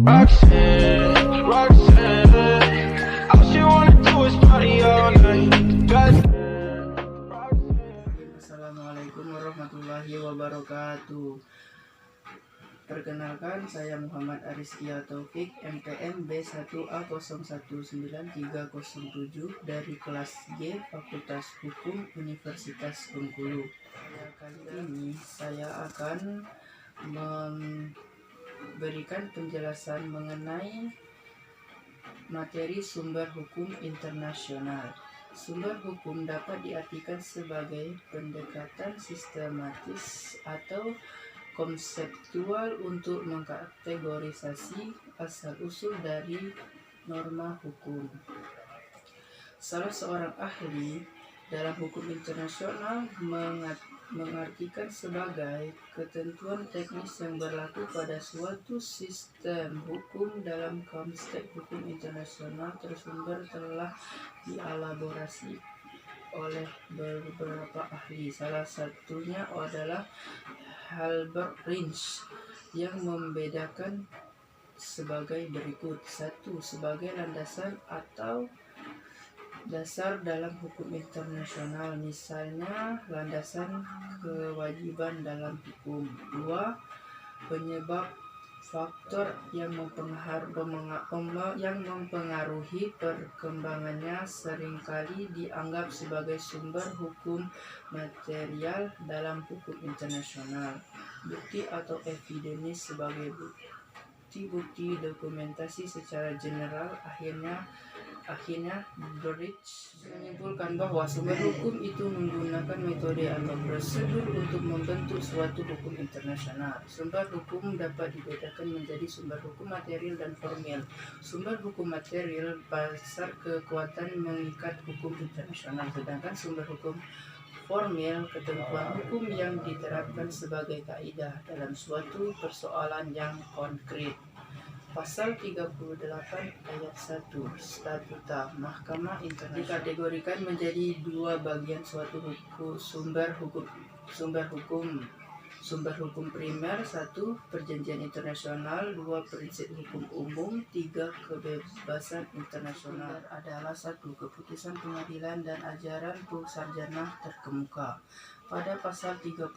Roxanne, Roxanne, all she wanna do is party all night. Assalamualaikum warahmatullahi wabarakatuh. Perkenalkan, saya Muhammad Arizkia Taufik, MPM B1A019307 dari kelas G Fakultas Hukum Universitas Bengkulu. Kali ini saya akan memberikan penjelasan mengenai materi sumber hukum internasional. Sumber hukum dapat diartikan sebagai pendekatan sistematis atau konseptual untuk mengkategorisasi asal-usul dari norma hukum. Salah seorang ahli dalam hukum internasional mengartikan sebagai ketentuan teknis yang berlaku pada suatu sistem hukum dalam konteks hukum internasional tersumber telah dielaborasi oleh beberapa ahli. Salah satunya adalah Albert Rins yang membedakan sebagai berikut. 1. Sebagai landasan atau dasar dalam hukum internasional, misalnya landasan kewajiban dalam hukum. 2. Penyebab faktor yang mempengaruhi perkembangannya seringkali dianggap sebagai sumber hukum material dalam hukum internasional. Bukti atau evidenis sebagai bukti dokumentasi secara general. Akhirnya Bridge menyimpulkan bahwa sumber hukum itu menggunakan metode atau prosedur untuk membentuk suatu hukum internasional. Sumber hukum dapat dibedakan menjadi sumber hukum material dan formil. Sumber hukum material besar kekuatan mengikat hukum internasional, sedangkan sumber hukum formil ketentuan hukum yang diterapkan sebagai kaidah dalam suatu persoalan yang konkret. Pasal 38 ayat 1 Statuta Mahkamah Internasional dikategorikan menjadi dua bagian suatu sumber hukum primer. 1. Perjanjian internasional. 2. Prinsip hukum umum. 3. Kebebasan internasional. Adalah 1. Keputusan pengadilan dan ajaran sarjana terkemuka. Pada pasal 38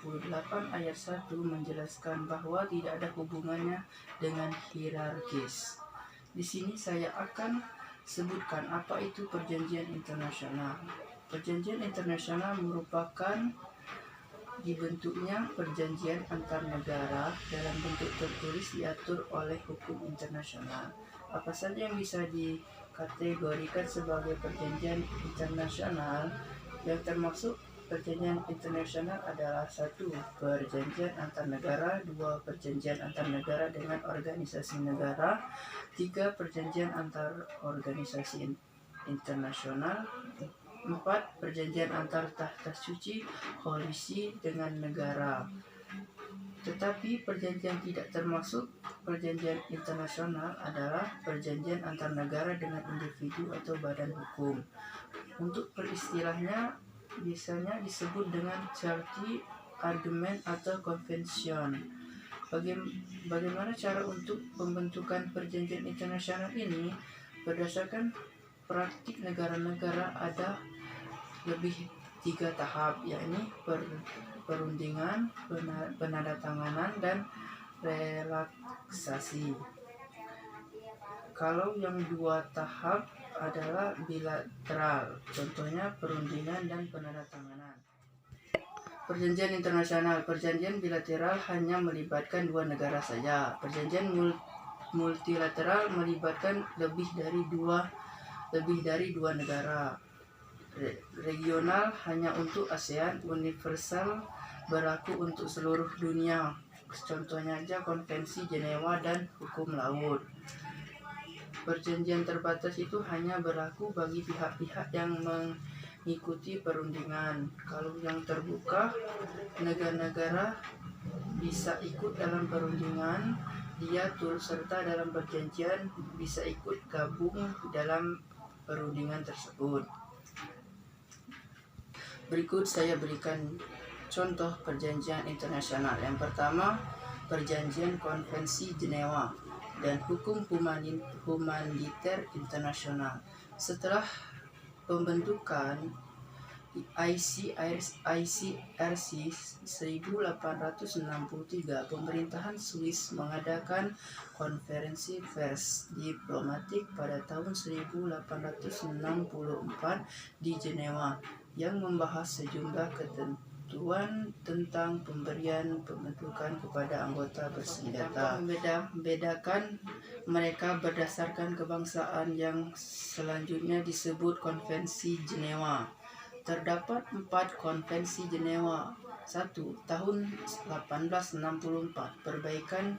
ayat 1 menjelaskan bahwa tidak ada hubungannya dengan hierarkis. Di sini saya akan sebutkan apa itu perjanjian internasional. Perjanjian internasional merupakan dibentuknya perjanjian antar negara dalam bentuk tertulis diatur oleh hukum internasional. Apa saja yang bisa dikategorikan sebagai perjanjian internasional? Yang termasuk perjanjian internasional adalah 1. Perjanjian antar negara. 2. Perjanjian antar negara dengan organisasi negara. 3. Perjanjian antar organisasi internasional. 4. Perjanjian antar tahta suci koalisi dengan negara. Tetapi perjanjian tidak termasuk perjanjian internasional adalah perjanjian antar negara dengan individu atau badan hukum. Untuk peristilahnya biasanya disebut dengan treaty, agreement, atau convention. Bagaimana cara untuk pembentukan perjanjian internasional ini? Berdasarkan praktik negara-negara ada lebih 3 tahap, yakni perundingan, penandatanganan, dan relaksasi. Kalau yang 2 tahap adalah bilateral, contohnya perundingan dan penandatanganan. Perjanjian internasional. Perjanjian bilateral hanya melibatkan 2 negara saja. Perjanjian multilateral melibatkan lebih dari dua negara. Regional hanya untuk ASEAN. Universal berlaku untuk seluruh dunia. Contohnya aja Konvensi Jenewa dan hukum laut. Perjanjian terbatas itu hanya berlaku bagi pihak-pihak yang mengikuti perundingan. Kalau yang terbuka, negara-negara bisa ikut dalam perundingan, dia turut serta dalam perjanjian, bisa ikut gabung dalam perundingan tersebut. Berikut saya berikan contoh perjanjian internasional. Yang pertama, Perjanjian Konvensi Jenewa. dan hukum humaniter internasional. Setelah pembentukan ICRC 1863, pemerintahan Swiss mengadakan konferensi pers diplomatik pada tahun 1864 di Jenewa yang membahas sejumlah ketentuan tentang pemberian pembentukan kepada anggota bersenjata. Membedakan mereka berdasarkan kebangsaan yang selanjutnya disebut Konvensi Jenewa. Terdapat 4 konvensi Jenewa. 1. Tahun 1864, perbaikan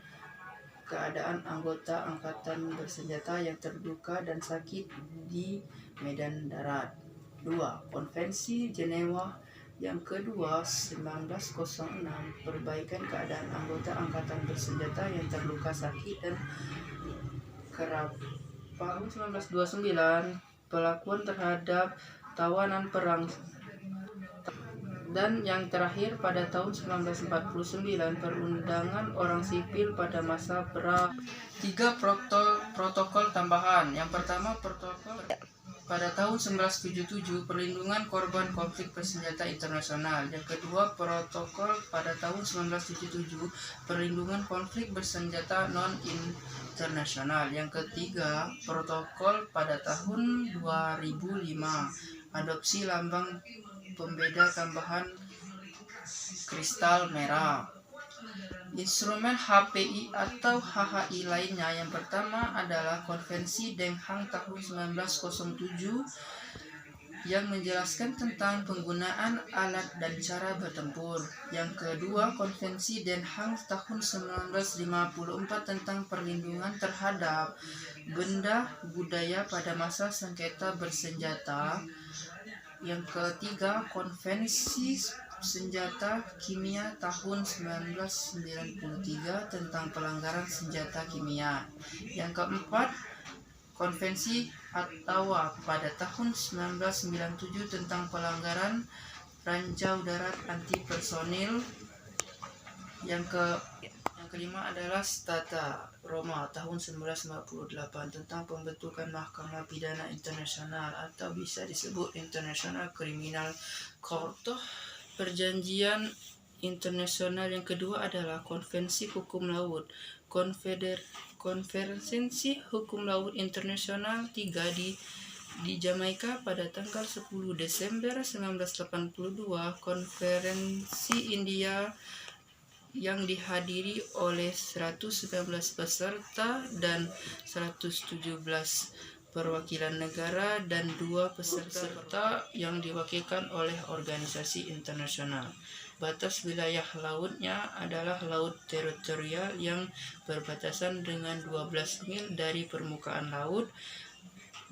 keadaan anggota angkatan bersenjata yang terluka dan sakit di medan darat. 2. Konvensi Jenewa yang kedua 1906, perbaikan keadaan anggota angkatan bersenjata yang terluka sakit dan kerap. Tahun 1929, pelakuan terhadap tawanan perang. Dan yang terakhir pada tahun 1949, perundangan orang sipil pada masa perang. 3 protokol tambahan. Yang pertama, protokol pada tahun 1977, perlindungan korban konflik bersenjata internasional. Yang kedua, protokol pada tahun 1977, perlindungan konflik bersenjata non-internasional. Yang ketiga, protokol pada tahun 2005, adopsi lambang pembeda tambahan kristal merah. Instrumen HPI atau HHI lainnya, yang pertama adalah Konvensi Den Haag tahun 1907 yang menjelaskan tentang penggunaan alat dan cara bertempur. Yang kedua, Konvensi Den Haag tahun 1954 tentang perlindungan terhadap benda budaya pada masa sengketa bersenjata. Yang ketiga, Konvensi Senjata Kimia tahun 1993 tentang pelanggaran senjata kimia. Yang keempat, Konvensi Ottawa pada tahun 1997 tentang pelanggaran ranjau darat anti-personil. Yang kelima adalah Stata Roma tahun 1948 tentang pembentukan Mahkamah Pidana Internasional atau bisa disebut International Criminal Court. Perjanjian internasional yang kedua adalah Konvensi Hukum Laut. Konferensi Hukum Laut Internasional 3 di Jamaika pada tanggal 10 Desember 1982. Konferensi India yang dihadiri oleh 119 peserta dan 117 perwakilan negara dan 2 peserta yang diwakilkan oleh organisasi internasional. Batas wilayah lautnya adalah laut teritorial yang berbatasan dengan 12 mil dari permukaan laut,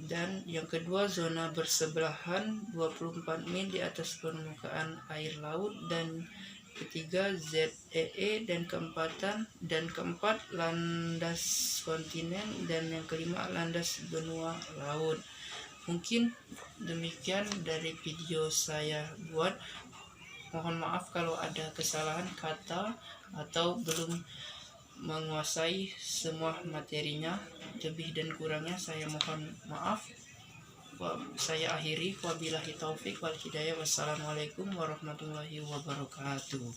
dan yang kedua zona bersebelahan 24 mil di atas permukaan air laut, dan ketiga ZEE, dan keempat landas kontinen, dan yang kelima landas benua laut. Mungkin demikian dari video saya buat. Mohon maaf kalau ada kesalahan kata atau belum menguasai semua materinya. Lebih dan kurangnya saya mohon maaf. Saya akhiri, wabillahi taufik wal hidayah. Wassalamualaikum warahmatullahi wabarakatuh.